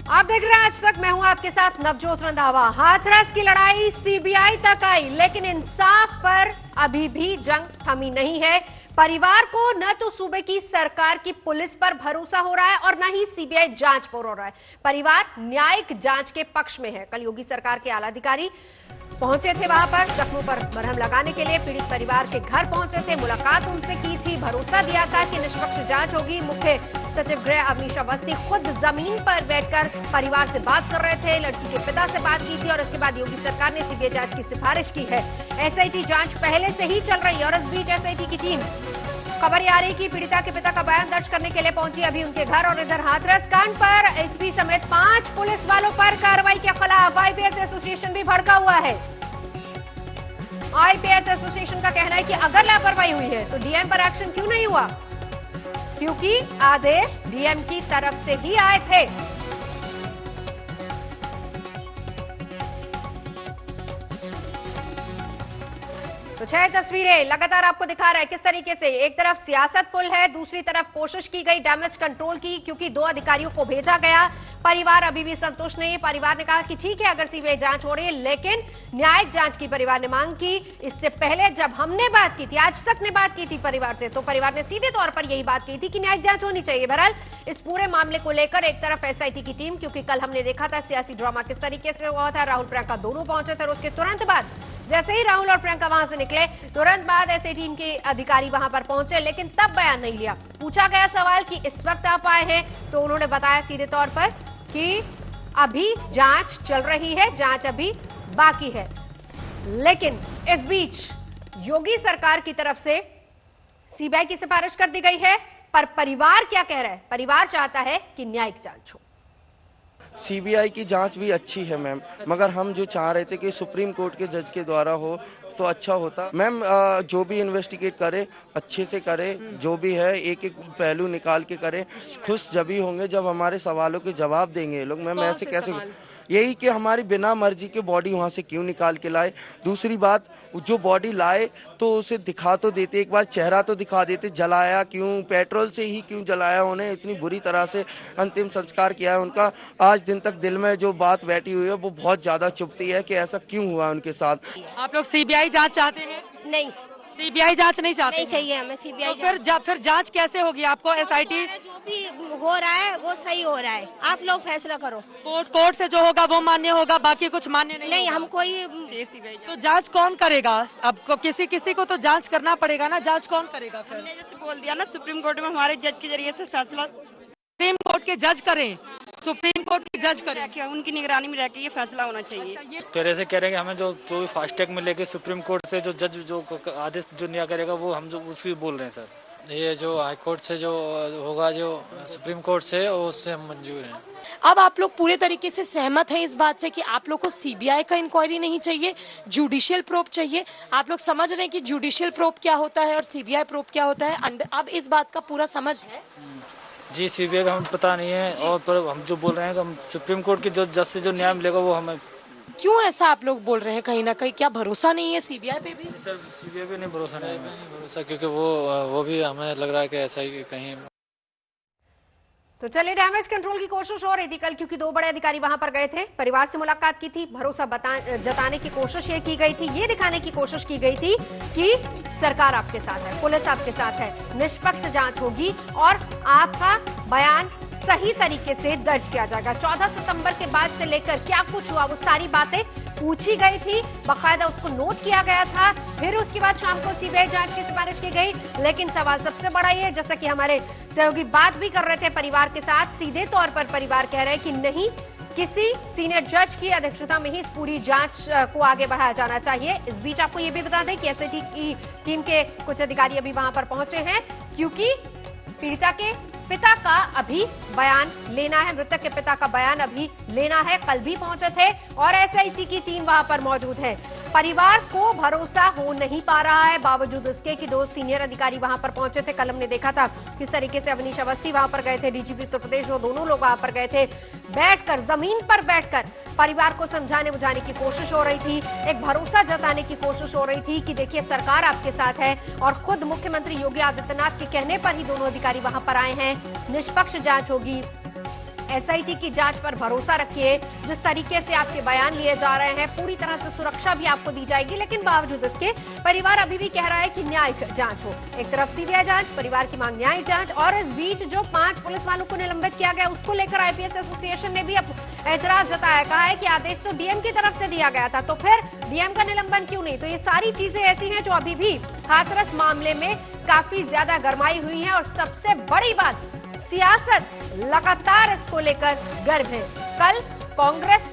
आप देख रहे हैं आज तक, मैं हूं आपके साथ नवजोत रंधावा। हाथरस की लड़ाई सीबीआई तक आई, लेकिन इंसाफ पर अभी भी जंग थमी नहीं है। परिवार को न तो सूबे की सरकार की पुलिस पर भरोसा हो रहा है और न ही सीबीआई जांच पर हो रहा है। परिवार न्यायिक जांच के पक्ष में है। कल योगी सरकार के आला अधिकारी पहुंचे थे वहां पर जख्मों पर मरहम लगाने के लिए। पीड़ित परिवार के घर पहुंचे थे, मुलाकात उनसे की थी, भरोसा दिया था कि निष्पक्ष जांच होगी। मुख्य सचिव गृह अवनीश अवस्थी खुद जमीन पर बैठकर परिवार से बात कर रहे थे, लड़की के पिता से बात की थी और इसके बाद योगी सरकार ने सीबीआई जांच की सिफारिश की है। एसआईटी जांच पहले से ही चल रही है और इस बीच एसआईटी की टीम खबर आ रही कि पीड़िता के पिता का बयान दर्ज करने के लिए पहुंची अभी उनके घर। और इधर हाथरस कांड पर एसपी समेत 5 पुलिस वालों पर कार्रवाई के खिलाफ आईपीएस एसोसिएशन भी भड़का हुआ है। आईपीएस एसोसिएशन का कहना है कि अगर लापरवाही हुई है तो डीएम पर एक्शन क्यों नहीं हुआ, क्योंकि आदेश डीएम की तरफ से ही आए थे। तो 6 तस्वीरें लगातार आपको दिखा रहा है किस तरीके से एक तरफ सियासत फुल है, दूसरी तरफ कोशिश की गई डैमेज कंट्रोल की, क्योंकि 2 अधिकारियों को भेजा गया। परिवार अभी भी संतुष्ट नहीं है। परिवार ने कहा कि ठीक है अगर सीबीआई जांच हो रही है, लेकिन न्यायिक जांच की परिवार ने मांग की। इससे पहले जब हमने बात की थी, आज तक ने बात की थी परिवार से, तो परिवार ने सीधे तौर पर यही बात की थी कि न्यायिक जांच होनी चाहिए। बहरहाल इस पूरे मामले को लेकर एक तरफ एसआईटी की टीम, क्योंकि कल हमने देखा था सियासी ड्रामा किस तरीके से हुआ था। राहुल प्रियंका दोनों पहुंचे थे और उसके तुरंत बाद जैसे ही राहुल और प्रियंका वहां से निकले, तुरंत बाद ऐसे टीम के अधिकारी वहां पर पहुंचे, लेकिन तब बयान नहीं लिया। पूछा गया सवाल कि इस वक्त आप आए हैं, तो उन्होंने बताया सीधे तौर पर कि अभी जांच चल रही है, जांच अभी बाकी है। लेकिन इस बीच योगी सरकार की तरफ से सीबीआई की सिफारिश कर दी गई है, पर परिवार क्या कह रहा है? परिवार चाहता है कि न्यायिक जांच हो। सीबीआई की जांच भी अच्छी है मैम, मगर हम जो चाह रहे थे कि सुप्रीम कोर्ट के जज के द्वारा हो तो अच्छा होता। मैम जो भी इन्वेस्टिगेट करे अच्छे से करे, जो भी है एक एक पहलू निकाल के करे। खुश जब ही होंगे जब हमारे सवालों के जवाब देंगे लोग। मैम ऐसे कैसे? यही कि हमारी बिना मर्जी के बॉडी वहाँ से क्यों निकाल के लाए। दूसरी बात, जो बॉडी लाए तो उसे दिखा तो देते, एक बार चेहरा तो दिखा देते। जलाया क्यों? पेट्रोल से ही क्यों जलाया? उन्हें इतनी बुरी तरह से अंतिम संस्कार किया है उनका। आज दिन तक दिल में जो बात बैठी हुई है वो बहुत ज्यादा चुभती है कि ऐसा क्यों हुआ उनके साथ। आप लोग सीबीआई जांच चाहते हैं? नहीं, सीबीआई जांच नहीं चाहते? नहीं चाहिए हमें सीबीआई। तो फिर जांच कैसे होगी? आपको एसआईटी जो भी हो रहा है वो सही हो रहा है, आप लोग फैसला करो। कोर्ट से जो होगा वो मान्य होगा, बाकी कुछ मान्य नहीं नहीं, होगा। हम कोई तो जांच कौन करेगा? अब किसी को तो जांच करना पड़ेगा ना, जांच कौन करेगा? फिर जैसे बोल दिया ना, सुप्रीम कोर्ट में हमारे जज के जरिए से फैसला, सुप्रीम कोर्ट के जज करें, सुप्रीम कोर्ट के जज करें, उनकी निगरानी में रह के ये फैसला होना चाहिए। ये पहले से कह रहे हैं कि हमें जो भी फास्टैग मिलेगी सुप्रीम कोर्ट से, जो जज जो आदेश जो न्याय करेगा वो हम जो उसी बोल रहे हैं सर। ये जो हाई कोर्ट से जो होगा, जो सुप्रीम कोर्ट से, उससे हम मंजूर हैं। अब आप लोग पूरे तरीके से सहमत हैं इस बात से कि आप लोग को सीबीआई का इंक्वायरी नहीं चाहिए, जुडिशियल प्रोब चाहिए? आप लोग समझ रहे हैं कि जुडिशियल प्रोब क्या होता है और सीबीआई प्रोब क्या होता है? अब इस बात का पूरा समझ है? जी, सीबीआई का हमें पता नहीं है, और पर हम जो बोल रहे हैं कि हम सुप्रीम कोर्ट के जो जज से जो न्याय मिलेगा वो हमें। क्यों ऐसा आप लोग बोल रहे हैं? कहीं ना कहीं क्या भरोसा नहीं है सीबीआई पे भी? सर सीबीआई पे नहीं भरोसा, नहीं भरोसा, क्योंकि वो भी हमें लग रहा है कि ऐसा ही कहीं। तो चलिए, डैमेज कंट्रोल की कोशिश हो रही थी कल, क्योंकि 2 बड़े अधिकारी वहां पर गए थे, परिवार से मुलाकात की थी, भरोसा जताने की कोशिश ये की गई थी, ये दिखाने की कोशिश की गई थी कि सरकार आपके साथ है, पुलिस आपके साथ है, निष्पक्ष जांच होगी और आपका बयान सही तरीके से दर्ज किया जाएगा। 14 सितंबर के बाद से लेकर क्या कुछ हुआ वो सारी बातें पूछी गई थी, बाकायदा उसको नोट किया गया था। फिर उसके बाद शाम को सीबीआई जांच की सिफारिश की गई। लेकिन सवाल सबसे बड़ा ये है, जैसा कि हमारे सहयोगी बात भी कर रहे थे परिवार के साथ, सीधे तौर पर परिवार कह रहे हैं कि नहीं, किसी सीनियर जज की अध्यक्षता में ही इस पूरी जांच को आगे बढ़ाया जाना चाहिए। इस बीच आपको ये भी बता दें कि एसआईटी की टीम के कुछ अधिकारी अभी वहां पर पहुंचे हैं, क्योंकि पीड़िता के पिता का अभी बयान लेना है, मृतक के पिता का बयान अभी लेना है। कल भी पहुंचे थे और एसआईटी की टीम वहां पर मौजूद है। परिवार को भरोसा हो नहीं पा रहा है, बावजूद इसके कि 2 सीनियर अधिकारी वहां पर पहुंचे थे। कल हमने देखा था किस तरीके से अवनीश अवस्थी वहां पर गए थे, डीजीपी उत्तर प्रदेश, वो दोनों लोग वहां पर गए थे। बैठकर, जमीन पर बैठकर परिवार को समझाने बुझाने की कोशिश हो रही थी, एक भरोसा जताने की कोशिश हो रही थी कि देखिए सरकार आपके साथ है। और खुद मुख्यमंत्री योगी आदित्यनाथ के कहने पर ही दोनों अधिकारी वहां पर आए हैं, निष्पक्ष जांच होगी, एसआईटी की जांच पर भरोसा रखिए। जिस तरीके से आपके बयान लिए जा रहे हैं, पूरी तरह से सुरक्षा भी आपको दी जाएगी, लेकिन बावजूद इसके परिवार अभी भी कह रहा है कि न्यायिक जांच हो। एक तरफ सीबीआई जांच, परिवार की मांग न्यायिक जांच, और इस बीच जो 5 पुलिस वालों को निलंबित किया गया उसको लेकर आईपीएस एसोसिएशन ने भी अब एतराज जताया। कहा है कि आदेश तो डीएम की तरफ से दिया गया था, तो फिर डीएम का निलंबन क्यों नहीं? तो ये सारी चीजें ऐसी हैं जो अभी भी हाथरस मामले में काफी ज्यादा गरमाई हुई है। और सबसे बड़ी बात, सियासत लगातार इसको लेकर गर्म है। कल कांग्रेस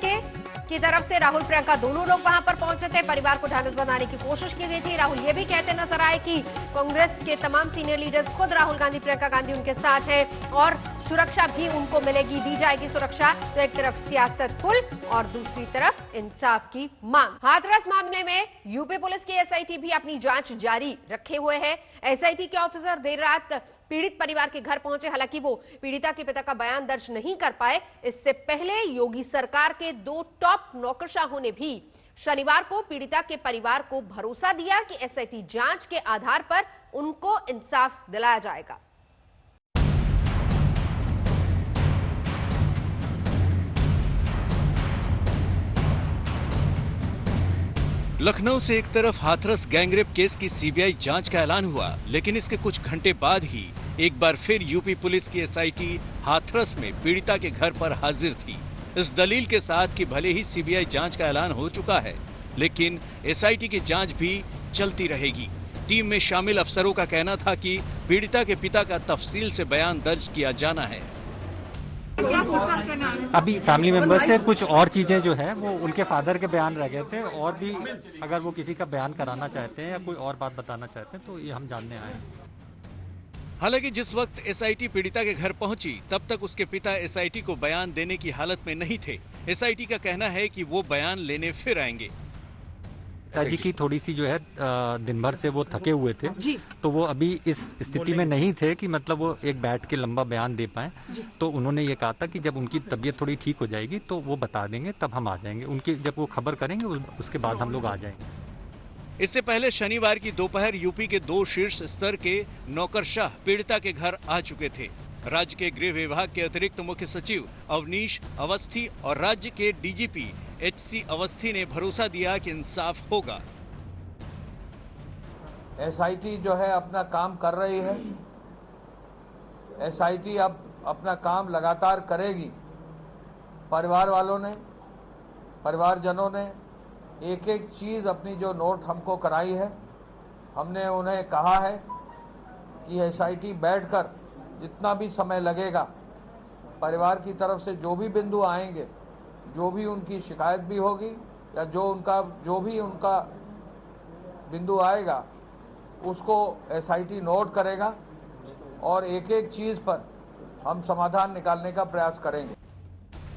की तरफ से राहुल प्रियंका दोनों लोग वहां पर पहुंचे थे, परिवार को ढांढस बनाने की कोशिश की गई थी। राहुल ये भी कहते नजर आए कि कांग्रेस के तमाम सीनियर लीडर्स, खुद राहुल गांधी, प्रियंका गांधी उनके साथ है और सुरक्षा भी उनको मिलेगी, दी जाएगी सुरक्षा। तो एक तरफ सियासत फुल और दूसरी तरफ इंसाफ की मांग। हाथरस मामले में यूपी पुलिस की एसआईटी भी अपनी जांच जारी रखे हुए है। एसआईटी के ऑफिसर देर रात पीड़ित परिवार के घर पहुंचे। हालांकि वो पीड़िता के पिता का बयान दर्ज नहीं कर पाए। इससे पहले योगी सरकार के 2 टॉप नौकरशाहों ने भी शनिवार को पीड़िता के परिवार को भरोसा दिया कि एसआईटी जांच के आधार पर उनको इंसाफ दिलाया जाएगा। लखनऊ से एक तरफ हाथरस गैंगरेप केस की सीबीआई जांच का ऐलान हुआ, लेकिन इसके कुछ घंटे बाद ही एक बार फिर यूपी पुलिस की एसआईटी हाथरस में पीड़िता के घर पर हाजिर थी, इस दलील के साथ कि भले ही सीबीआई जांच का ऐलान हो चुका है, लेकिन एसआईटी की जांच भी चलती रहेगी। टीम में शामिल अफसरों का कहना था कि पीड़िता के पिता का तफसील से बयान दर्ज किया जाना है। अभी फैमिली मेंबर से कुछ और चीजें जो है वो उनके फादर के बयान रह गए थे, और भी अगर वो किसी का बयान कराना चाहते हैं या कोई और बात बताना चाहते हैं तो ये हम जानने आए हैं। हालांकि जिस वक्त एसआईटी पीड़िता के घर पहुंची, तब तक उसके पिता एसआईटी को बयान देने की हालत में नहीं थे। एसआईटी का कहना है कि वो बयान लेने फिर आएंगे। पिताजी की थोड़ी सी जो है दिन भर से वो थके हुए थे जी, तो वो अभी इस स्थिति में नहीं थे कि मतलब वो एक बैठ के लंबा बयान दे पाए। तो उन्होंने ये कहा था कि जब उनकी तबीयत थोड़ी ठीक हो जाएगी तो वो बता देंगे, तब हम आ जाएंगे। उनकी जब वो खबर करेंगे उसके बाद हम लोग आ जाएंगे। इससे पहले शनिवार की दोपहर यूपी के 2 शीर्ष स्तर के नौकरशाह पीड़िता के घर आ चुके थे। राज्य के गृह विभाग के अतिरिक्त मुख्य सचिव अवनीश अवस्थी और राज्य के डीजीपी एचसी अवस्थी ने भरोसा दिया कि इंसाफ होगा। एसआईटी जो है अपना काम कर रही है। एसआईटी अब अपना काम लगातार करेगी। परिवार वालों ने, परिवारजनों ने एक एक चीज अपनी जो नोट हमको कराई है, हमने उन्हें कहा है कि एसआईटी बैठकर जितना भी समय लगेगा, परिवार की तरफ से जो भी बिंदु आएंगे, जो भी उनकी शिकायत भी होगी या जो भी उनका बिंदु आएगा, उसको एसआईटी नोट करेगा और एक एक चीज पर हम समाधान निकालने का प्रयास करेंगे।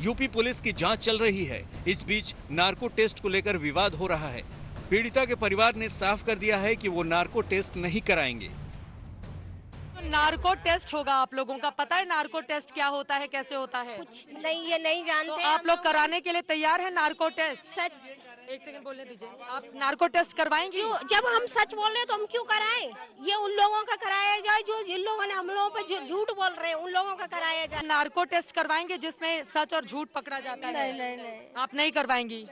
यूपी पुलिस की जांच चल रही है। इस बीच नार्को टेस्ट को लेकर विवाद हो रहा है। पीड़िता के परिवार ने साफ कर दिया है कि वो नार्को टेस्ट नहीं कराएंगे। नार्को टेस्ट होगा, आप लोगों का पता है नार्को टेस्ट क्या होता है, कैसे होता है? कुछ नहीं, ये नहीं जानते। तो आप लोग कराने के लिए तैयार हैं नार्को टेस्ट? सच, एक सेकंड बोलने दीजिए। आप नार्को टेस्ट करवाएंगे? जब हम सच बोल रहे हैं तो हम क्यों कराएं? ये उन लोगों का कराया जाए जो जिन लोगों ने हम लोगों पे झूठ बोल रहे हैं, उन लोगों का कराया जाए। नार्को टेस्ट करवाएंगे जिसमें सच और झूठ पकड़ा जाता है? नहीं। आप नहीं करवाएंगी?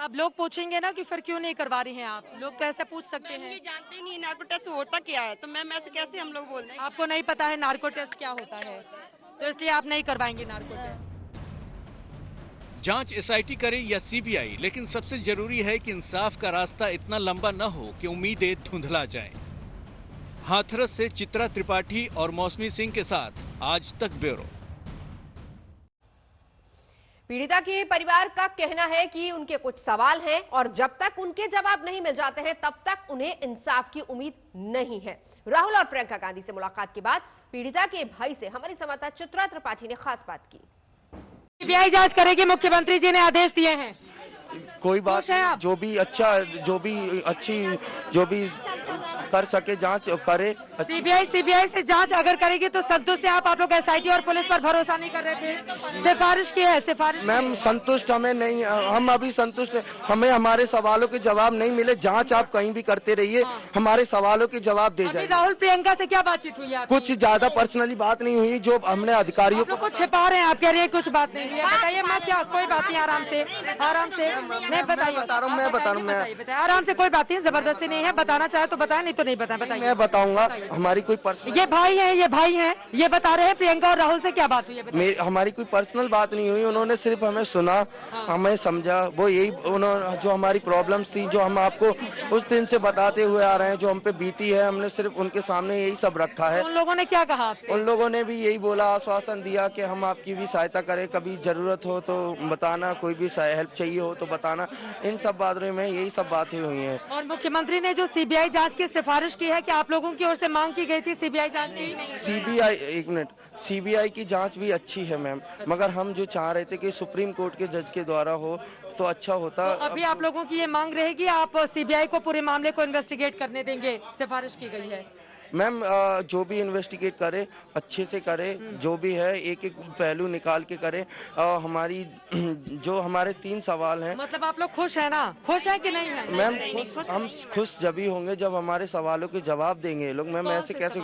अब लोग पूछेंगे ना कि फिर क्यों नहीं करवा रही हैं आप? लोग तो ऐसे पूछ सकते हैं। जानते नहीं नार्को टेस्ट होता क्या है, तो मैम ऐसे कैसे हम लोग बोल रहे हैं? आपको नहीं पता है नार्को टेस्ट क्या होता है, तो इसलिए आप नहीं करवाएंगे नार्को टेस्ट। जांच एसआईटी करे या सीबीआई, लेकिन सबसे जरूरी है कि इंसाफ का रास्ता इतना लंबा न हो कि उम्मीदें धुंधला जाएं। हाथरस से चित्रा त्रिपाठी और मौसमी सिंह के साथ आज तक ब्यूरो। पीड़िता के परिवार का कहना है कि उनके कुछ सवाल हैं और जब तक उनके जवाब नहीं मिल जाते हैं तब तक उन्हें इंसाफ की उम्मीद नहीं है। राहुल और प्रियंका गांधी से मुलाकात के बाद पीड़िता के भाई से हमारी संवाददाता चित्रा त्रिपाठी ने खास बात की। सीबीआई जांच करेगी, मुख्यमंत्री जी ने आदेश दिए हैं। कोई बात खुश हैं नहीं, आप? जो भी अच्छी जो भी कर सके जांच करे। सीबीआई से जांच अगर करेगी तो संतुष्ट है आप लोग एसआईटी और पुलिस पर भरोसा नहीं कर रहे थे? सिफारिश की है, सिफारिश। मैम संतुष्ट हमें नहीं, हम अभी संतुष्ट हैं। हमें हमारे सवालों के जवाब नहीं मिले। जांच आप कहीं भी करते रहिए, हमारे सवालों के जवाब दे जाइए। राहुल प्रियंका से क्या बातचीत हुई है? कुछ ज्यादा पर्सनली बात नहीं हुई, जो हमने अधिकारियों को छिपा रहे हैं। आप कह रहे हैं कुछ बात नहीं हुई है, बताइए। मैं क्या, कोई बात नहीं, आराम से नहीं बताइए। मैं बता रहा हूँ मैं आराम से, कोई बात नहीं, जबरदस्ती नहीं है। बताना चाहे तो बताए, नहीं तो नहीं बताए। मैं बताऊंगा। हमारी कोई पर्सनल, ये भाई हैं, ये बता रहे हैं प्रियंका और राहुल से क्या बात हुई है? हमारी कोई पर्सनल बात नहीं हुई। उन्होंने सिर्फ हमें सुना, हमें समझा। वो यही उन्होंने जो हमारी प्रॉब्लम्स थी, जो हम आपको उस दिन से बताते हुए आ रहे हैं, जो हम पे बीती है, हमने सिर्फ उनके सामने यही सब रखा है। उन लोगों ने क्या कहा आपसे? उन लोगों ने भी यही बोला, आश्वासन दिया कि हम आपकी भी सहायता करें, कभी जरूरत हो तो बताना, कोई भी हेल्प चाहिए हो तो बताना। इन सब बातों में यही सब बातें हुई हैं। और मुख्यमंत्री ने जो सीबीआई जांच की सिफारिश की है, कि आप लोगों की ओर से मांग की गई थी सीबीआई जांच की? सीबीआई की जांच भी अच्छी है मैम, मगर हम जो चाह रहे थे कि सुप्रीम कोर्ट के जज के द्वारा हो तो अच्छा होता। तो अभी आप लोगों की ये मांग रहेगी, आप सीबीआई को पूरे मामले को इन्वेस्टिगेट करने देंगे? सिफारिश की गई है मैम, जो भी इन्वेस्टिगेट करे अच्छे से करे, जो भी है एक एक पहलू निकाल के करे। हमारी जो हमारे 3 सवाल हैं। मतलब आप लोग खुश हैं ना? खुश हैं कि नहीं है? मैम हम खुश जब ही होंगे जब हमारे सवालों के जवाब देंगे ये लोग। मैम ऐसे कैसे?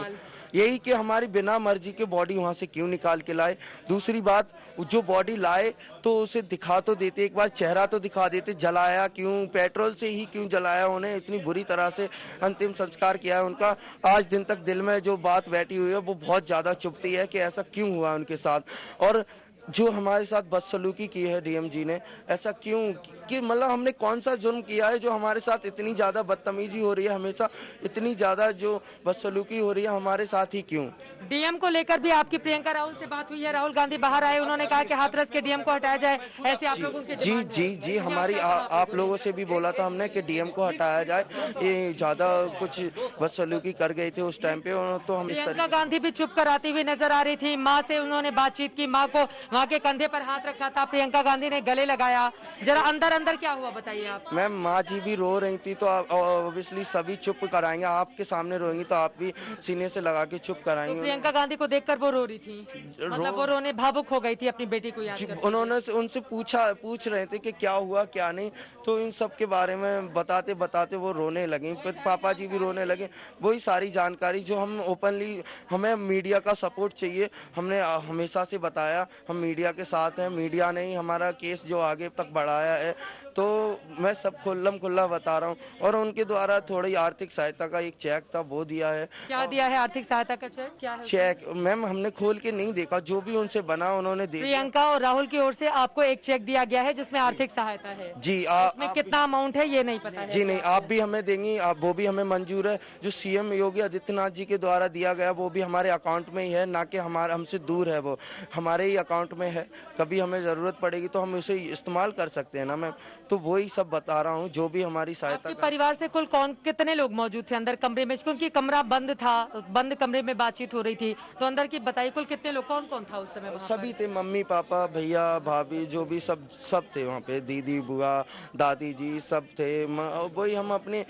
यही कि हमारी बिना मर्जी के बॉडी वहाँ से क्यों निकाल के लाए। दूसरी बात, जो बॉडी लाए तो उसे दिखा तो देते, एक बार चेहरा तो दिखा देते। जलाया क्यों? पेट्रोल से ही क्यों जलाया? उन्हें इतनी बुरी तरह से अंतिम संस्कार किया है उनका। आज दिन तक दिल में जो बात बैठी हुई है वो बहुत ज्यादा चुभती है कि ऐसा क्यों हुआ उनके साथ। और जो हमारे साथ बदसलूकी की है डीएम जी ने, ऐसा क्यों कि मतलब हमने कौन सा जुर्म किया है जो हमारे साथ इतनी ज्यादा बदतमीजी हो रही है, हमेशा इतनी ज्यादा जो बदसलूकी हो रही है हमारे साथ ही क्यों? डीएम को लेकर भी आपकी प्रियंका राहुल से बात हुई है? राहुल गांधी बाहर आए, उन्होंने कहा कि हाथरस के डीएम को हटाया जाए, ऐसे आप लोगों की डिमांड है? जी हमारी आप लोगों से भी बोला था हमने कि डीएम को हटाया जाए। ये ज्यादा कुछ बदसलूकी कर गए थे उस टाइम पे, तो हम इस प्रियंका गांधी भी चुप कर आती हुई नजर आ रही थी। माँ से उन्होंने बातचीत की, माँ को वहाँ के कंधे पर हाथ रखा था, प्रियंका गांधी ने गले लगाया। जरा अंदर क्या हुआ बताइए आप। मैम माँ जी भी रो रही थी, तो ऑब्वियसली सभी चुप कराएंगे। आपके सामने रोएंगी तो आप भी सीने से लगा के चुप कराएंगे। तो प्रियंका गांधी को देखकर वो रो रही थी, मतलब वो रोने भावुक हो गई थी अपनी बेटी को याद करके। उन्होंने उनसे पूछ रहे थे कि क्या हुआ क्या नहीं, तो इन सब के बारे में बताते बताते वो रोने लगी। पापा जी भी रोने लगे। वही सारी जानकारी जो हम ओपनली, हमें मीडिया का सपोर्ट चाहिए, हमने हमेशा से बताया हम मीडिया के साथ हैं। मीडिया ने ही हमारा केस जो आगे तक बढ़ाया है, तो मैं सब खुल्ला बता रहा हूँ। और उनके द्वारा थोड़ी आर्थिक सहायता का एक चेक था वो दिया है। क्या दिया है? आर्थिक सहायता का चेक क्या है? चेक मैम हमने खोल के नहीं देखा, जो भी उनसे बना उन्होंने दे दिया। प्रियंका और राहुल की ओर से आपको एक चेक दिया गया है जिसमें आर्थिक सहायता है? जी। उसमें कितना अमाउंट है ये नहीं पता है? जी नहीं, आप भी हमें देंगी, वो भी हमें मंजूर है। जो सीएम योगी आदित्यनाथ जी के द्वारा दिया गया वो भी हमारे अकाउंट में ही है, ना कि हमारे हमसे दूर है, वो हमारे ही अकाउंट में है। कभी हमें जरूरत पड़ेगी तो हम उसे इस्तेमाल कर सकते हैं ना मैम। तो वही सब बता रहा हूँ, जो भी हमारी सहायता। परिवार से कुल कितने लोग मौजूद थे अंदर कमरे में? क्योंकि कमरा बंद था, बंद कमरे में बातचीत हो रही थी, तो अंदर की बताइए कुल कितने लोग, कौन था उस समय? सभी थे, मम्मी पापा भैया भाभी जो भी सब थे वहाँ पे, दीदी बुआ दादी जी सब थे। वही हम अपनी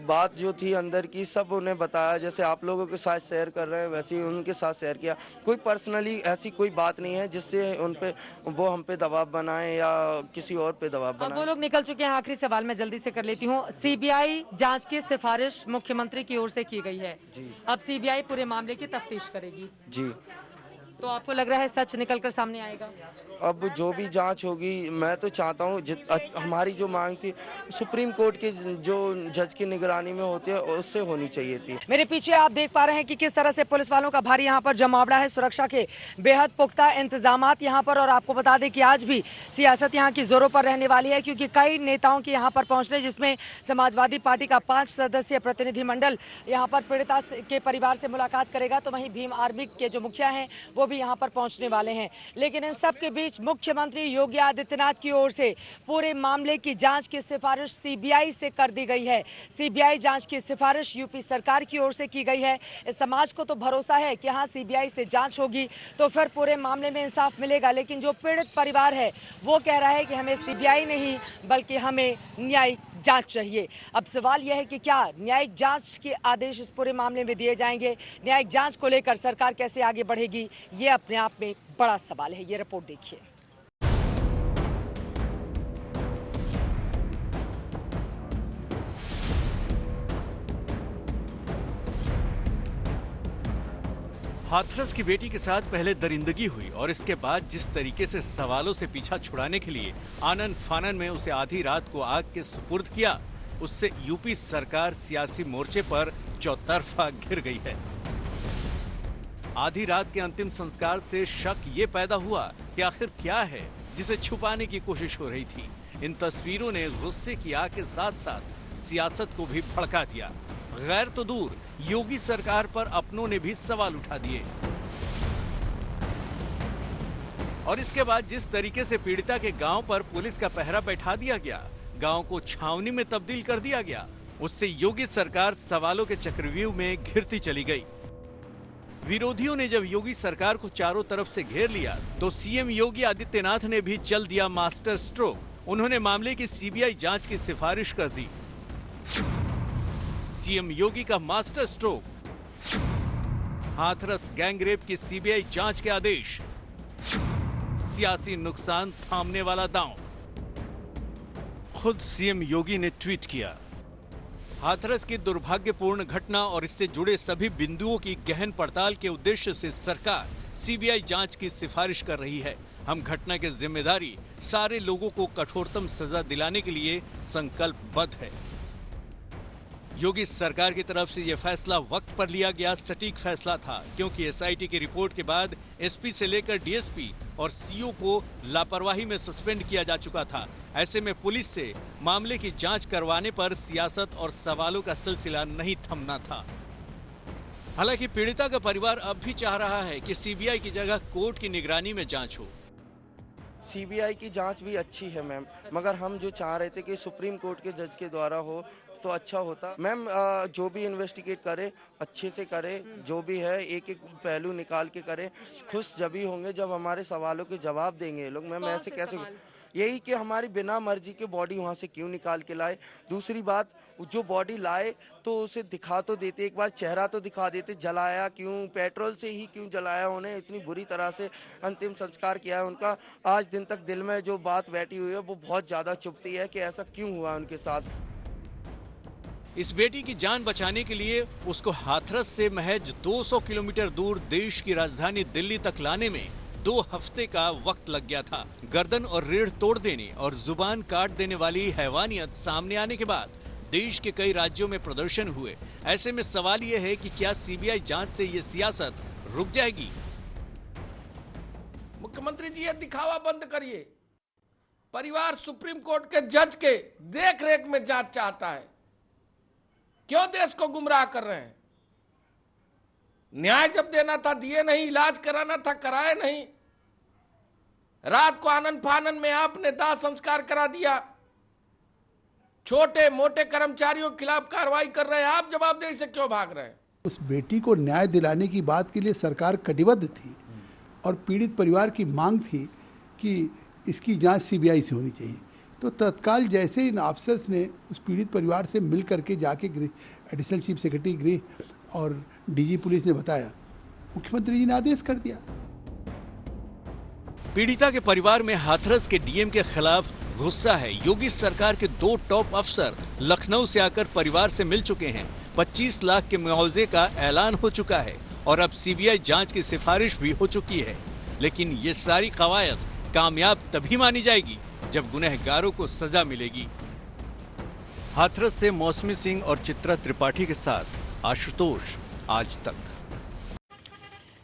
बात जो थी अंदर की सब उन्हें बताया, जैसे आप लोगों के साथ शेयर कर रहे हैं वैसे ही उनके साथ शेयर किया। कोई पर्सनली ऐसी कोई बात नहीं है जिससे वो हम पे दबाव बनाए या किसी और पे दबाव बनाए। वो लोग निकल चुके हैं। आखिरी सवाल मैं जल्दी से कर लेती हूँ। सीबीआई जांच की सिफारिश मुख्यमंत्री की ओर से की गई है जी। अब सीबीआई पूरे मामले की तफ्तीश करेगी जी। तो आपको लग रहा है सच निकल कर सामने आएगा? अब जो भी जांच होगी, मैं तो चाहता हूँ हमारी जो मांग थी सुप्रीम कोर्ट के जो जज की निगरानी में होती है उससे होनी चाहिए थी। मेरे पीछे आप देख पा रहे हैं कि किस तरह से पुलिस वालों का भारी यहाँ पर जमावड़ा है। सुरक्षा के बेहद पुख्ता इंतजामात यहाँ पर। और आपको बता दें कि आज भी सियासत यहाँ की जोरों पर रहने वाली है, क्योंकि कई नेताओं के यहाँ पर पहुँचने, जिसमें समाजवादी पार्टी का 5 सदस्यीय प्रतिनिधिमंडल यहाँ पर पीड़िता के परिवार से मुलाकात करेगा, तो वहीं भीम आर्मी के जो मुखिया हैं वो वो भी यहाँ पर पहुंचने वाले हैं। लेकिन इन सब के बीच मुख्यमंत्री योगी आदित्यनाथ की ओर से पूरे मामले की जांच की सिफारिश सीबीआई से कर दी गई है। सीबीआई जांच की सिफारिश यूपी सरकार की ओर से की गई है। इस समाज को तो भरोसा है कि हाँ, सीबीआई से जांच होगी तो फिर पूरे मामले में इंसाफ मिलेगा। लेकिन जो पीड़ित परिवार है वो कह रहा है कि हमें सीबीआई नहीं बल्कि हमें न्यायिक जांच चाहिए। अब सवाल यह है कि क्या न्यायिक जांच के आदेश इस पूरे मामले में दिए जाएंगे? न्यायिक जांच को लेकर सरकार कैसे आगे बढ़ेगी, ये अपने आप में बड़ा सवाल है। ये रिपोर्ट देखिए। हाथरस की बेटी के साथ पहले दरिंदगी हुई और इसके बाद जिस तरीके से सवालों से पीछा छुड़ाने के लिए आनन फानन में उसे आधी रात को आग के सुपुर्द किया, उससे यूपी सरकार सियासी मोर्चे पर चौतरफा घिर गई है। आधी रात के अंतिम संस्कार से शक ये पैदा हुआ कि आखिर क्या है जिसे छुपाने की कोशिश हो रही थी। इन तस्वीरों ने गुस्से की आग के साथ साथ सियासत को भी भड़का दिया। गैर तो दूर, योगी सरकार पर अपनों ने भी सवाल उठा दिए। और इसके बाद जिस तरीके से पीड़िता के गांव पर पुलिस का पहरा बैठा दिया गया, गांव को छावनी में तब्दील कर दिया गया, उससे योगी सरकार सवालों के चक्रव्यूह में घिरती चली गई। विरोधियों ने जब योगी सरकार को चारों तरफ से घेर लिया तो सीएम योगी आदित्यनाथ ने भी चल दिया मास्टर स्ट्रोक। उन्होंने मामले की सीबीआई जांच की सिफारिश कर दी। सीएम योगी का मास्टर स्ट्रोक, हाथरस गैंगरेप की सीबीआई जांच के आदेश, सियासी नुकसान थामने वाला दांव। खुद सीएम योगी ने ट्वीट किया, हाथरस की दुर्भाग्यपूर्ण घटना और इससे जुड़े सभी बिंदुओं की गहन पड़ताल के उद्देश्य से सरकार सीबीआई जांच की सिफारिश कर रही है। हम घटना की जिम्मेदारी सारे लोगों को कठोरतम सजा दिलाने के लिए संकल्पबद्ध है। योगी सरकार की तरफ से यह फैसला वक्त पर लिया गया सटीक फैसला था, क्योंकि एसआईटी की रिपोर्ट के बाद एसपी से लेकर डीएसपी और सीओ को लापरवाही में सस्पेंड किया जा चुका था। ऐसे में पुलिस से मामले की जांच करवाने पर सियासत और सवालों का सिलसिला नहीं थमना था। हालांकि पीड़िता का परिवार अब भी चाह रहा है कि सीबीआई की जगह कोर्ट की निगरानी में जांच हो। सीबीआई की जांच भी अच्छी है मैम, मगर हम जो चाह रहे थे कि सुप्रीम कोर्ट के जज के द्वारा हो तो अच्छा होता। मैम जो भी इन्वेस्टिगेट करे अच्छे से करे, जो भी है एक एक पहलू निकाल के करे। खुश जब ही होंगे जब हमारे सवालों के जवाब देंगे ये लोग। मैम ऐसे कैसे, यही कि हमारी बिना मर्जी के बॉडी वहाँ से क्यों निकाल के लाए। दूसरी बात, जो बॉडी लाए तो उसे दिखा तो देते, एक बार चेहरा तो दिखा देते। जलाया क्यों, पेट्रोल से ही क्यों जलाया, उन्हें इतनी बुरी तरह से अंतिम संस्कार किया है उनका। आज दिन तक दिल में जो बात बैठी हुई है वो बहुत ज़्यादा चुभती है कि ऐसा क्यों हुआ उनके साथ। इस बेटी की जान बचाने के लिए उसको हाथरस से महज 200 किलोमीटर दूर देश की राजधानी दिल्ली तक लाने में 2 हफ्ते का वक्त लग गया था। गर्दन और रीढ़ तोड़ देने और जुबान काट देने वाली हैवानियत सामने आने के बाद देश के कई राज्यों में प्रदर्शन हुए। ऐसे में सवाल यह है कि क्या सीबीआई जांच से ये सियासत रुक जाएगी? मुख्यमंत्री जी, ये दिखावा बंद करिए। परिवार सुप्रीम कोर्ट के जज के देख रेख में जांच चाहता है। क्यों देश को गुमराह कर रहे हैं? न्याय जब देना था दिए नहीं, इलाज कराना था कराए नहीं। रात को आनन फानन में आपने दाह संस्कार करा दिया। छोटे मोटे कर्मचारियों के खिलाफ कार्रवाई कर रहे हैं, आप जवाबदेही से क्यों भाग रहे हैं? उस बेटी को न्याय दिलाने की बात के लिए सरकार कटिबद्ध थी और पीड़ित परिवार की मांग थी कि इसकी जांच सीबीआई से होनी चाहिए। तो तत्काल जैसे इन अफसर्स ने उस पीड़ित परिवार से मिल करके जाके एडिशनल चीफ सेक्रेटरी गृह और डीजी पुलिस ने बताया, मुख्यमंत्री जी ने आदेश कर दिया। पीड़िता के परिवार में हाथरस के डीएम के खिलाफ गुस्सा है। योगी सरकार के 2 टॉप अफसर लखनऊ से आकर परिवार से मिल चुके हैं। 25 लाख के मुआवजे का ऐलान हो चुका है और अब सीबीआई जांच की सिफारिश भी हो चुकी है। लेकिन ये सारी कवायद कामयाब तभी मानी जाएगी जब गुनहगारों को सजा मिलेगी। हाथरस से मौसमी सिंह और चित्रा त्रिपाठी के साथ आशुतोष, आज तक।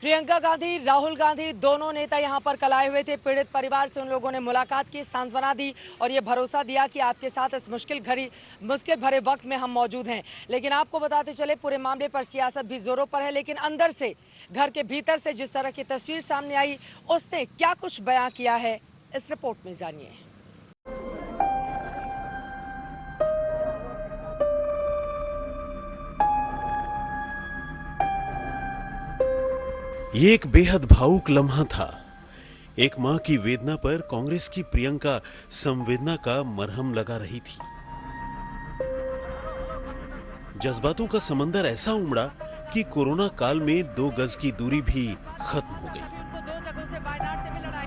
प्रियंका गांधी, राहुल गांधी दोनों नेता यहां पर कल आए हुए थे। पीड़ित परिवार से उन लोगों ने मुलाकात की, सांत्वना दी और ये भरोसा दिया कि आपके साथ इस मुश्किल भरे वक्त में हम मौजूद हैं। लेकिन आपको बताते चले पूरे मामले पर सियासत भी जोरों पर है, लेकिन अंदर से, घर के भीतर से जिस तरह की तस्वीर सामने आई, उसने क्या कुछ बयां किया है, इस रिपोर्ट में जानिए। ये एक बेहद भावुक लम्हा था। एक मां की वेदना पर कांग्रेस की प्रियंका संवेदना का मरहम लगा रही थी। जज्बातों का समंदर ऐसा उमड़ा कि कोरोना काल में 2 गज की दूरी भी खत्म हो गई।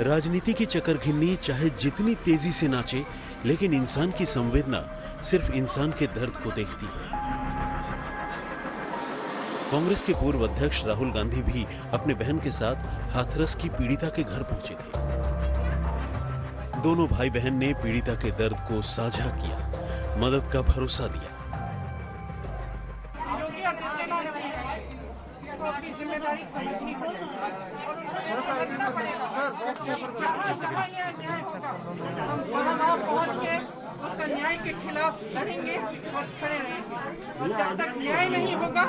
राजनीति की चक्करघिन्नी चाहे जितनी तेजी से नाचे, लेकिन इंसान की संवेदना सिर्फ इंसान के दर्द को देखती है। कांग्रेस के पूर्व अध्यक्ष राहुल गांधी भी अपने बहन के साथ हाथरस की पीड़िता के घर पहुंचे थे। दोनों भाई बहन ने पीड़िता के दर्द को साझा किया, मदद का भरोसा दिया। उस अन्याय के खिलाफ लड़ेंगे और खड़े रहेंगे, और जब तक न्याय नहीं होगा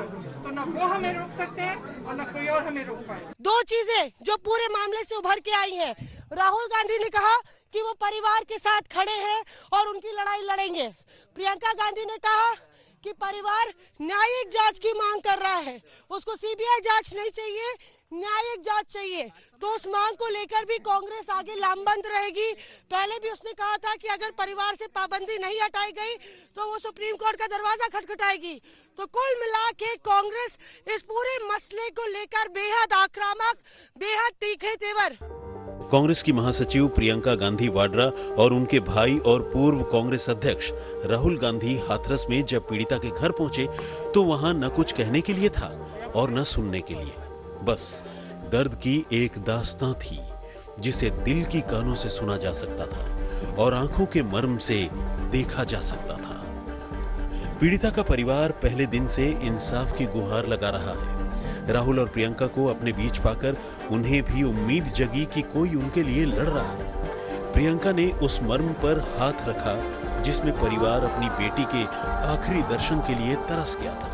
तो न वो हमें रोक सकते हैं और न कोई और हमें रोक पाए। 2 चीजें जो पूरे मामले से उभर के आई हैं। राहुल गांधी ने कहा कि वो परिवार के साथ खड़े हैं और उनकी लड़ाई लड़ेंगे। प्रियंका गांधी ने कहा कि परिवार न्यायिक जांच की मांग कर रहा है, उसको सीबीआई जांच नहीं चाहिए, न्यायिक जांच चाहिए। तो उस मांग को लेकर भी कांग्रेस आगे लामबंद रहेगी। पहले भी उसने कहा था कि अगर परिवार से पाबंदी नहीं हटाई गई तो वो सुप्रीम कोर्ट का दरवाजा खटखटाएगी। तो कुल मिला के कांग्रेस इस पूरे मसले को लेकर बेहद आक्रामक, बेहद तीखे तेवर। कांग्रेस की महासचिव प्रियंका गांधी वाड्रा और उनके भाई और पूर्व कांग्रेस अध्यक्ष राहुल गांधी हाथरस में जब पीड़िता के घर पहुंचे तो वहां न कुछ कहने के लिए था और न सुनने के लिए। बस दर्द की एक दास्तां थी जिसे दिल की कानों से सुना जा सकता था और आंखों के मर्म से देखा जा सकता था। पीड़िता का परिवार पहले दिन से इंसाफ की गुहार लगा रहा है। राहुल और प्रियंका को अपने बीच पाकर उन्हें भी उम्मीद जगी कि कोई उनके लिए लड़ रहा है। प्रियंका ने उस मर्म पर हाथ रखा जिसमें परिवार अपनी बेटी के आखिरी दर्शन के लिए तरस गया था।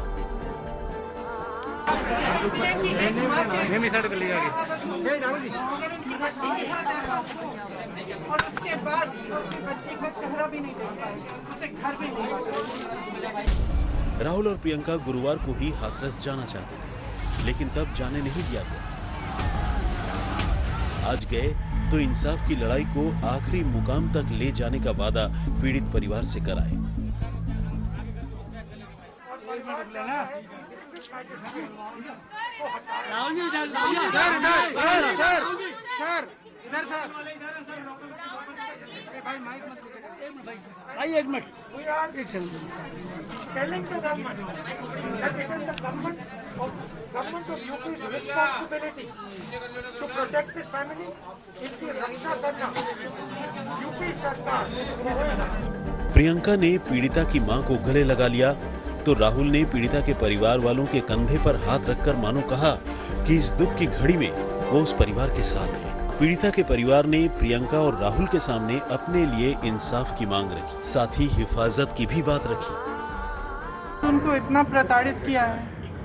और उसके बाद बच्चे का चेहरा भी नहीं देख पाए, उसे घर भी नहीं। राहुल और प्रियंका गुरुवार को ही हाथरस जाना चाहते थे, लेकिन तब जाने नहीं दिया गया। आज गए तो इंसाफ की लड़ाई को आखिरी मुकाम तक ले जाने का वादा पीड़ित परिवार से कराए। एक मिनट, एक second. Telling the government that it is the government of UP's responsibility to protect this family, इनकी रक्षा करना यूपी सरकार की जिम्मेदारी। प्रियंका ने पीड़िता की मां को गले लगा लिया तो राहुल ने पीड़िता के परिवार वालों के कंधे पर हाथ रखकर मानो कहा कि इस दुख की घड़ी में वो उस परिवार के साथ है। पीड़िता के परिवार ने प्रियंका और राहुल के सामने अपने लिए इंसाफ की मांग रखी, साथ ही हिफाजत की भी बात रखी। उनको इतना प्रताड़ित किया है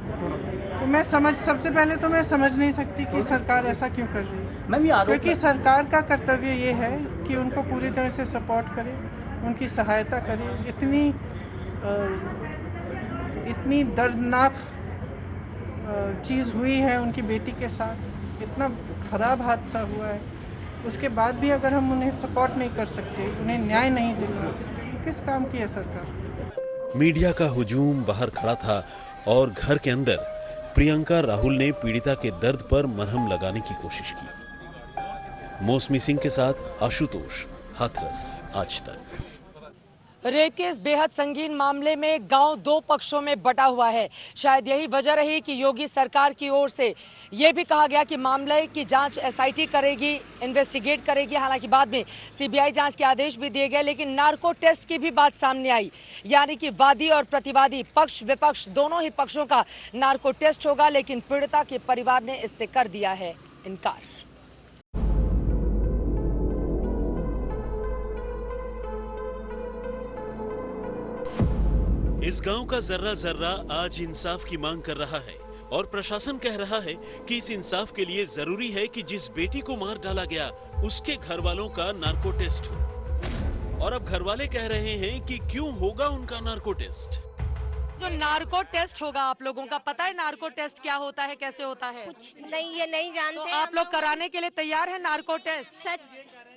तो सबसे पहले तो मैं समझ नहीं सकती कि सरकार ऐसा क्यों कर रही है, क्योंकि सरकार का कर्तव्य ये है कि उनको पूरी तरह से सपोर्ट करे, उनकी सहायता करे। इतनी दर्दनाक चीज़ हुई है उनकी बेटी के साथ, इतना खराब हादसा हुआ है, उसके बाद भी अगर हम उन्हें सपोर्ट नहीं कर सकते, उन्हें न्याय नहीं दिला सकते, तो किस काम की है सरकार। मीडिया का हुजूम बाहर खड़ा था और घर के अंदर प्रियंका राहुल ने पीड़िता के दर्द पर मरहम लगाने की कोशिश की। मौसमी सिंह के साथ आशुतोष, हाथरस, आज तक। रेप के इस बेहद संगीन मामले में गांव दो पक्षों में बटा हुआ है। शायद यही वजह रही कि योगी सरकार की ओर से ये भी कहा गया कि मामले की जांच एसआईटी करेगी, इन्वेस्टिगेट करेगी। हालांकि बाद में सीबीआई जांच के आदेश भी दिए गए, लेकिन नार्को टेस्ट की भी बात सामने आई, यानी कि वादी और प्रतिवादी, पक्ष विपक्ष दोनों ही पक्षों का नार्को टेस्ट होगा। लेकिन पीड़िता के परिवार ने इससे कर दिया है इनकार। इस गांव का जर्रा जर्रा आज इंसाफ की मांग कर रहा है और प्रशासन कह रहा है कि इस इंसाफ के लिए जरूरी है कि जिस बेटी को मार डाला गया उसके घर वालों का नार्को टेस्ट हो। और अब घर वाले कह रहे हैं कि क्यों होगा उनका नार्को टेस्ट। जो नार्को टेस्ट होगा, आप लोगों का पता है नार्को टेस्ट क्या होता है, कैसे होता है? कुछ नहीं, ये नहीं जानते। तो आप लोग कराने के लिए तैयार हैं नार्को टेस्ट? सच,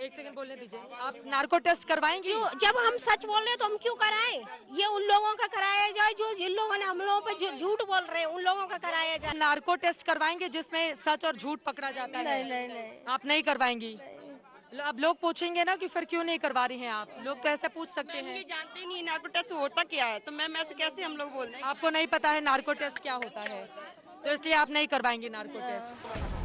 एक सेकंड बोलने दीजिए। आप नार्को टेस्ट करवाएंगे? जब हम सच बोल रहे हैं तो हम क्यों कराएं? ये उन लोगों का कराया जाए जो जिन लोगों ने हम लोगों पे झूठ बोल रहे हैं, उन लोगों का कराया जाए। नार्को टेस्ट करवाएंगे जिसमें सच और झूठ पकड़ा जाता है? नहीं। आप नहीं करवाएंगी? अब लोग पूछेंगे ना कि फिर क्यों नहीं करवा रही हैं आप? लोग तो ऐसे पूछ सकते हैं। जानते नहीं नार्को टेस्ट होता क्या है, तो मैम ऐसे कैसे हम लोग बोल रहे हैं? आपको नहीं पता है नार्को टेस्ट क्या होता है, तो इसलिए आप नहीं करवाएंगे नार्को टेस्ट।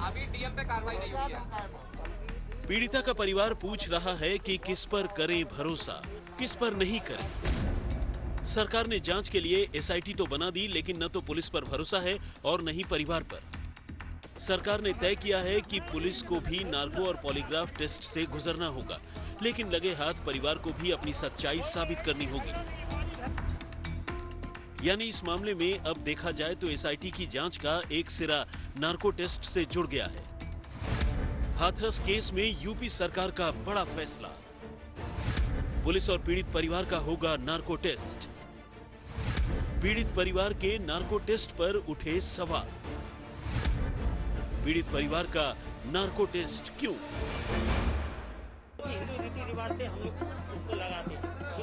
अभी डीएम पे कार्रवाई नहीं हुई है। पीड़िता का परिवार पूछ रहा है कि किस पर करें भरोसा, किस पर नहीं करें। सरकार ने जांच के लिए एसआईटी तो बना दी, लेकिन न तो पुलिस पर भरोसा है और न ही परिवार पर। सरकार ने तय किया है कि पुलिस को भी नार्को और पॉलीग्राफ टेस्ट से गुजरना होगा, लेकिन लगे हाथ परिवार को भी अपनी सच्चाई साबित करनी होगी। यानी इस मामले में अब देखा जाए तो एसआईटी की जांच का एक सिरा नार्को टेस्ट से जुड़ गया है। हाथरस केस में यूपी सरकार का बड़ा फैसला, पुलिस और पीड़ित परिवार का होगा नार्को टेस्ट। पीड़ित परिवार के नार्को टेस्ट पर उठे सवाल। पीड़ित परिवार का नार्को टेस्ट क्यों?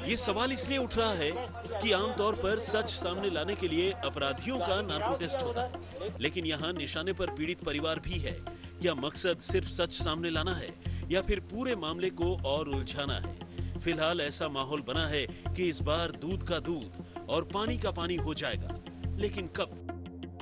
ये सवाल इसलिए उठ रहा है कि आमतौर पर सच सामने लाने के लिए अपराधियों का नार्को टेस्ट होता है, लेकिन यहाँ निशाने पर पीड़ित परिवार भी है। क्या मकसद सिर्फ सच सामने लाना है या फिर पूरे मामले को और उलझाना है? फिलहाल ऐसा माहौल बना है कि इस बार दूध का दूध और पानी का पानी हो जाएगा, लेकिन कब?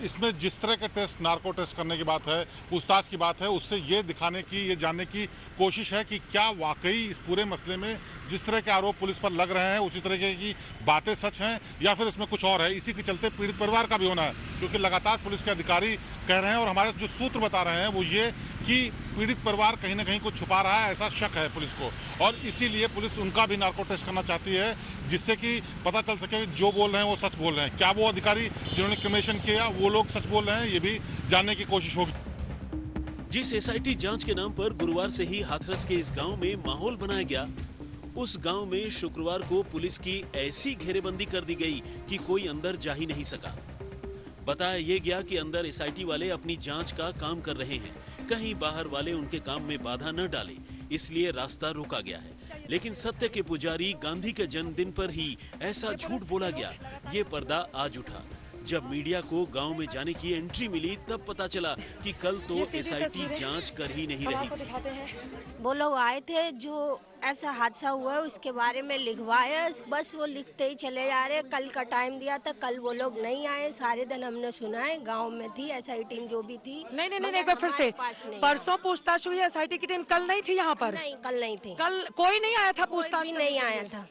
इसमें जिस तरह के टेस्ट, नार्को टेस्ट करने की बात है, पूछताछ की बात है, उससे ये दिखाने की, ये जानने की कोशिश है कि क्या वाकई इस पूरे मसले में जिस तरह के आरोप पुलिस पर लग रहे हैं उसी तरह की बातें सच हैं या फिर इसमें कुछ और है। इसी के चलते पीड़ित परिवार का भी होना है, क्योंकि लगातार पुलिस के अधिकारी कह रहे हैं और हमारे जो सूत्र बता रहे हैं वो ये कि पीड़ित परिवार कहीं ना कहीं कुछ छुपा रहा है, ऐसा शक है पुलिस को, और इसीलिए पुलिस उनका भी नार्को टेस्ट करना चाहती है, जिससे कि पता चल सके जो बोल रहे हैं वो सच बोल रहे हैं। क्या वो अधिकारी जिन्होंने क्रिमिनेशन किया वो लोग सच बोल रहे हैं, ये भी जानने की कोशिश होगी। जिस एसआईटी जांच के नाम पर गुरुवार से ही हाथरस के इस गांव में माहौल बनाया गया, उस गांव में शुक्रवार को पुलिस की ऐसी घेरेबंदी कर दी गई कि कोई अंदर जा ही नहीं सका। बताया ये गया कि अंदर एसआईटी वाले अपनी जांच का काम कर रहे हैं, कहीं बाहर वाले उनके काम में बाधा न डाले, इसलिए रास्ता रोका गया है। लेकिन सत्य के पुजारी गांधी के जन्मदिन पर ही ऐसा झूठ बोला गया, ये पर्दा आज उठा। जब मीडिया को गांव में जाने की एंट्री मिली तब पता चला कि कल तो एसआईटी जांच कर ही नहीं रही थी। वो लोग आए थे जो ऐसा हादसा हुआ है उसके बारे में लिखवाया, बस वो लिखते ही चले जा रहे। कल का टाइम दिया था, कल वो लोग नहीं आए। सारे दिन हमने सुना है, गांव में थी एसआई टीम जो भी थी। नहीं, एक बार फिर से, परसों पूछताछ हुई, एसआईटी की टीम कल नहीं थी यहाँ पर? नहीं, कल नहीं थी। कल कोई नहीं आया था पूछताछ? नहीं आया था।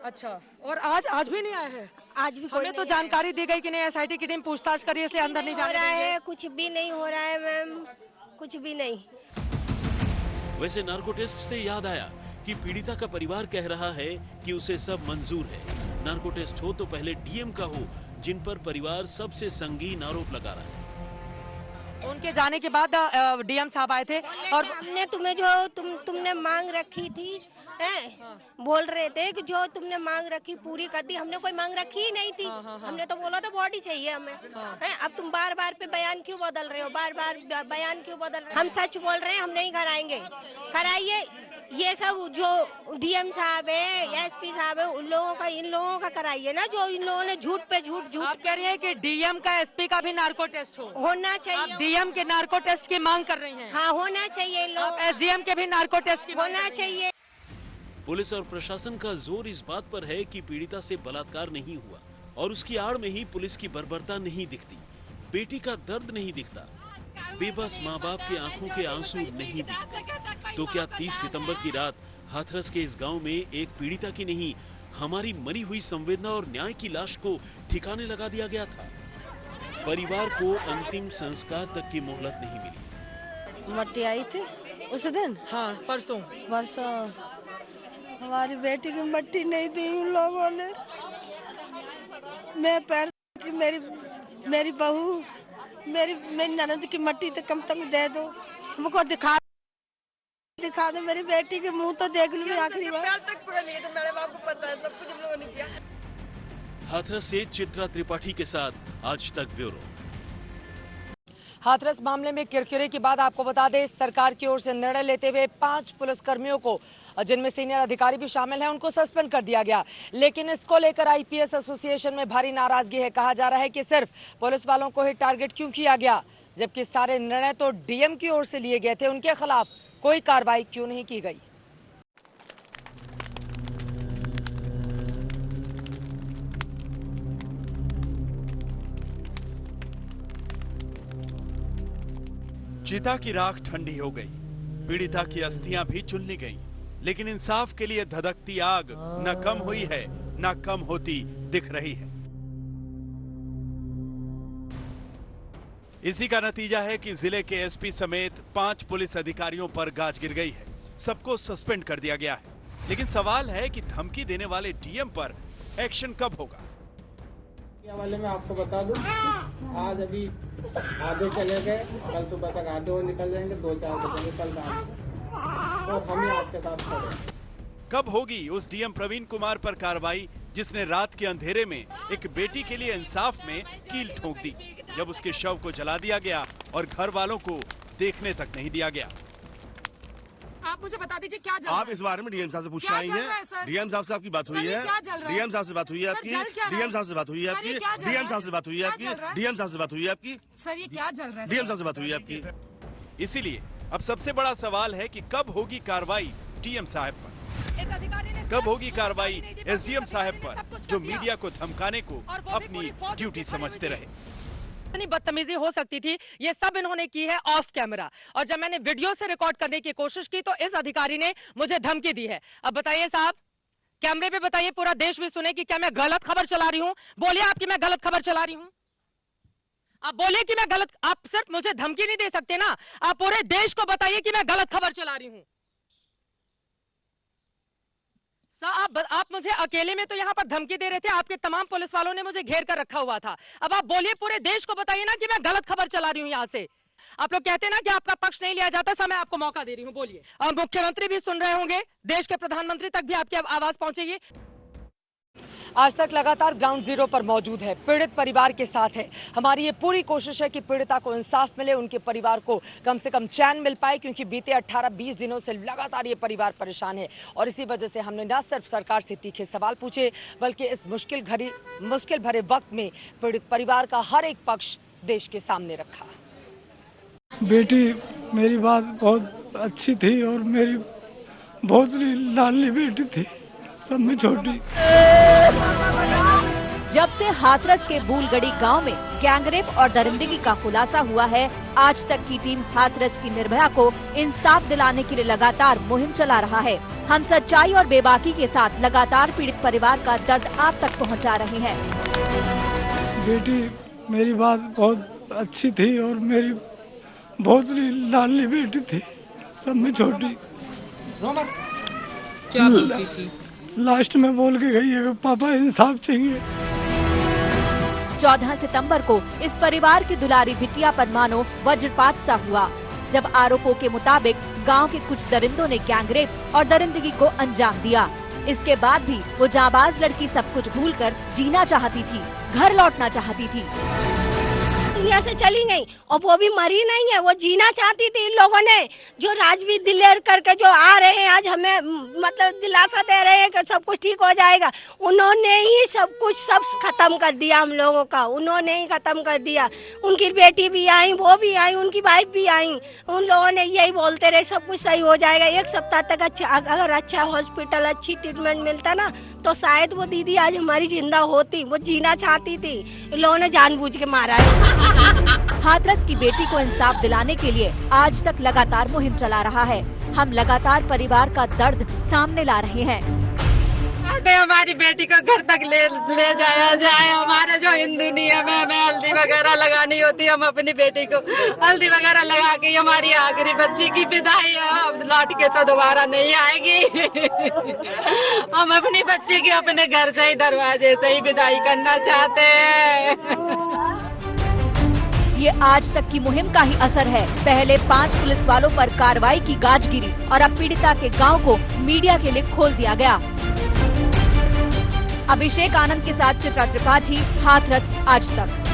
अच्छा, और आज भी नहीं आया है? आज भी हमें तो जानकारी दी गई कि नहीं एसआईटी की टीम पूछताछ करी, इसलिए अंदर नहीं जा रहा है। कुछ भी नहीं हो रहा है मैम, कुछ भी नहीं। वैसे नार्को टेस्ट से याद आया कि पीड़िता का परिवार कह रहा है कि उसे सब मंजूर है। नार्को टेस्ट हो तो पहले डीएम का हो, जिन पर परिवार सबसे संगीन आरोप लगा रहा है। उनके जाने के बाद डीएम साहब आए थे और हमने तुम्हें जो तुमने मांग रखी थी, बोल रहे थे कि जो तुमने मांग रखी पूरी कर दी। हमने कोई मांग रखी ही नहीं थी। हमने तो बोला था बॉडी चाहिए हमें। अब तुम बार बार पे बयान क्यों बदल रहे हो? बार बार बयान क्यों बदल रहे हो? हम सच बोल रहे हैं, हम नहीं कराएंगे। कराइए। ये सब जो डीएम साहब है, एसपी साहब है, उन लोगों का, इन लोगों का कराइए ना, जो इन लोगों ने झूठ पे झूठ। आप कह रही हैं कि डीएम का, एसपी का भी नार्को टेस्ट होना चाहिए। आप डीएम के नार्को टेस्ट की मांग कर रही हैं? हाँ, होना चाहिए। एसडीएम के भी नार्को टेस्ट की होना चाहिए। पुलिस और प्रशासन का जोर इस बात पर है कि पीड़िता से बलात्कार नहीं हुआ और उसकी आड़ में ही पुलिस की बर्बरता नहीं दिखती, बेटी का दर्द नहीं दिखता, बेबस माँ बाप की आंखों के आंसू नहीं दिखते। तो क्या 30 सितंबर की रात हाथरस के इस गांव में एक पीड़िता की नहीं, हमारी मरी हुई संवेदना और न्याय की लाश को ठिकाने लगा दिया गया था? परिवार को अंतिम संस्कार तक की मोहलत नहीं मिली। मट्टी आई थी उस दिन। हाँ, परसों हमारी बेटी की मट्टी नहीं दी उन लोगों ने। मैं पैर की मेरी बहू मेरी ननद की मट्टी तो कम तक दे दो, हमको दिखा दो, मेरी बेटी के मुंह तो देख लूं आखिरी बार। तक पकड़ लिए तो मेरे बाप को पता है, सब कुछ हम लोगों ने किया। हाथरस से चित्रा त्रिपाठी के साथ आज तक ब्यूरो। हाथरस मामले में किरकिरे के बाद आपको बता दें, सरकार की ओर से निर्णय लेते हुए 5 पुलिसकर्मियों को, जिनमें सीनियर अधिकारी भी शामिल हैं, उनको सस्पेंड कर दिया गया। लेकिन इसको लेकर आईपीएस एसोसिएशन में भारी नाराजगी है। कहा जा रहा है कि सिर्फ पुलिस वालों को ही टारगेट क्यों किया गया, जबकि सारे निर्णय तो डीएम की ओर से लिए गए थे, उनके खिलाफ कोई कार्रवाई क्यों नहीं की गई। चिता की राख ठंडी हो गई, पीड़िता की अस्थियां भी चुननी गईं, लेकिन इंसाफ के लिए धधकती आग न कम हुई है न कम होती दिख रही है। इसी का नतीजा है कि जिले के एसपी समेत 5 पुलिस अधिकारियों पर गाज गिर गई है, सबको सस्पेंड कर दिया गया है। लेकिन सवाल है कि धमकी देने वाले डीएम पर एक्शन कब होगा। हवाले में आपको बता दूं, आज अभी आधे चले गए, कल सुबह तक आधे और निकल जाएंगे, 2-4 बजेंगे कल रात, और हम ही आपके साथ खड़े। कब होगी उस डीएम प्रवीण कुमार पर कार्रवाई जिसने रात के अंधेरे में एक बेटी के लिए इंसाफ में कील ठोक दी, जब उसके शव को जला दिया गया और घर वालों को देखने तक नहीं दिया गया। आप मुझे बता दीजिए क्या चल रहा है? आप इस बारे में डीएम साहब से पूछना आई हैं? डीएम साहब से आपकी बात हुई है? डीएम साहब से बात हुई है आपकी? डीएम साहब से बात हुई है आपकी? डीएम साहब से बात हुई है आपकी? डीएम साहब से बात हुई है आपकी? सर ये क्या चल रहा है? डीएम साहब से बात हुई है आपकी? इसीलिए अब सबसे बड़ा सवाल है कि कब होगी कार्रवाई डीएम साहब पर, कब होगी कार्रवाई एसडीएम साहब पर, जो मीडिया को धमकाने को अपनी ड्यूटी समझते रहे। इतनी बदतमीजी हो सकती थी, ये सब इन्होंने की है ऑफ कैमरा। और जब मैंने वीडियो से रिकॉर्ड करने की कोशिश की तो इस अधिकारी ने मुझे धमकी दी है। अब बताइए साहब, कैमरे पे बताइए, पूरा देश भी सुने कि क्या मैं गलत खबर चला रही हूँ? बोलिए आपकी मैं गलत खबर चला रही हूँ? आप बोलिए कि मैं गलत, आप सिर्फ मुझे धमकी नहीं दे सकते ना, आप पूरे देश को बताइए कि मैं गलत खबर चला रही हूँ। आप मुझे अकेले में तो यहाँ पर धमकी दे रहे थे, आपके तमाम पुलिस वालों ने मुझे घेर कर रखा हुआ था। अब आप बोलिए, पूरे देश को बताइए ना कि मैं गलत खबर चला रही हूँ। यहाँ से आप लोग कहते हैं ना कि आपका पक्ष नहीं लिया जाता, मैं आपको मौका दे रही हूँ, बोलिए। और मुख्यमंत्री भी सुन रहे होंगे, देश के प्रधानमंत्री तक भी आपकी आवाज पहुंचेगी। आज तक लगातार ग्राउंड जीरो पर मौजूद है, पीड़ित परिवार के साथ है। हमारी ये पूरी कोशिश है कि पीड़िता को इंसाफ मिले, उनके परिवार को कम से कम चैन मिल पाए, क्योंकि बीते 18-20 दिनों से लगातार ये परिवार परेशान है। और इसी वजह से हमने न सिर्फ सरकार से तीखे सवाल पूछे, बल्कि इस मुश्किल भरे वक्त में पीड़ित परिवार का हर एक पक्ष देश के सामने रखा। बेटी मेरी बात बहुत अच्छी थी और मेरी बहुत लाडली बेटी थी, सब में छोटी। जब से हाथरस के बूलगढ़ी गांव में गैंगरेप और दरिंदगी का खुलासा हुआ है, आज तक की टीम हाथरस की निर्भया को इंसाफ दिलाने के लिए लगातार मुहिम चला रहा है। हम सच्चाई और बेबाकी के साथ लगातार पीड़ित परिवार का दर्द आप तक पहुंचा रहे हैं। बेटी मेरी बात बहुत अच्छी थी और मेरी बहुत लाडली बेटी थी, सब में छोटी। क्या बोलती थी? लास्ट में बोल के गई है कि पापा इंसाफ चाहिए। 14 सितंबर को इस परिवार की दुलारी बिटिया पर मानो वज्रपात सा हुआ, जब आरोपों के मुताबिक गांव के कुछ दरिंदों ने गैंगरेप और दरिंदगी को अंजाम दिया। इसके बाद भी वो जाबाज लड़की सब कुछ भूलकर जीना चाहती थी, घर लौटना चाहती थी। दुनिया से चली गई और वो भी मरी नहीं है, वो जीना चाहती थी। इन लोगों ने जो राजवीर दिलेर करके जो आ रहे हैं आज हमें मतलब दिलासा दे रहे हैं कि सब कुछ ठीक हो जाएगा, उन्होंने ही सब कुछ सब खत्म कर दिया हम लोगों का, उन्होंने ही खत्म कर दिया। उनकी बेटी भी आई, वो भी आई, उनकी वाइफ भी आई, उन लोगों ने यही बोलते रहे सब कुछ सही हो जाएगा। एक सप्ताह तक अगर अच्छा हॉस्पिटल अच्छी ट्रीटमेंट मिलता ना तो शायद वो दीदी आज हमारी जिंदा होती, वो जीना चाहती थी। इन लोगों ने जानबूझ के मारा है। हाथरस की बेटी को इंसाफ दिलाने के लिए आज तक लगातार मुहिम चला रहा है। हम लगातार परिवार का दर्द सामने ला रहे हैं। हमारी बेटी को घर तक ले जाया जाए। हमारे जो हिंदू नियम है, हमें हल्दी वगैरह लगानी होती है, हम अपनी बेटी को हल्दी वगैरह लगा के हमारी आखिरी बच्ची की विदाई है। अब लौट के तो दोबारा नहीं आएगी। हम अपनी बच्ची की अपने घर से ही दरवाजे से ही विदाई करना चाहते हैं। ये आज तक की मुहिम का ही असर है। पहले 5 पुलिस वालों पर कार्रवाई की गाज गिरी और अब पीड़िता के गांव को मीडिया के लिए खोल दिया गया। अभिषेक आनंद के साथ चित्रा त्रिपाठी, हाथरस आज तक।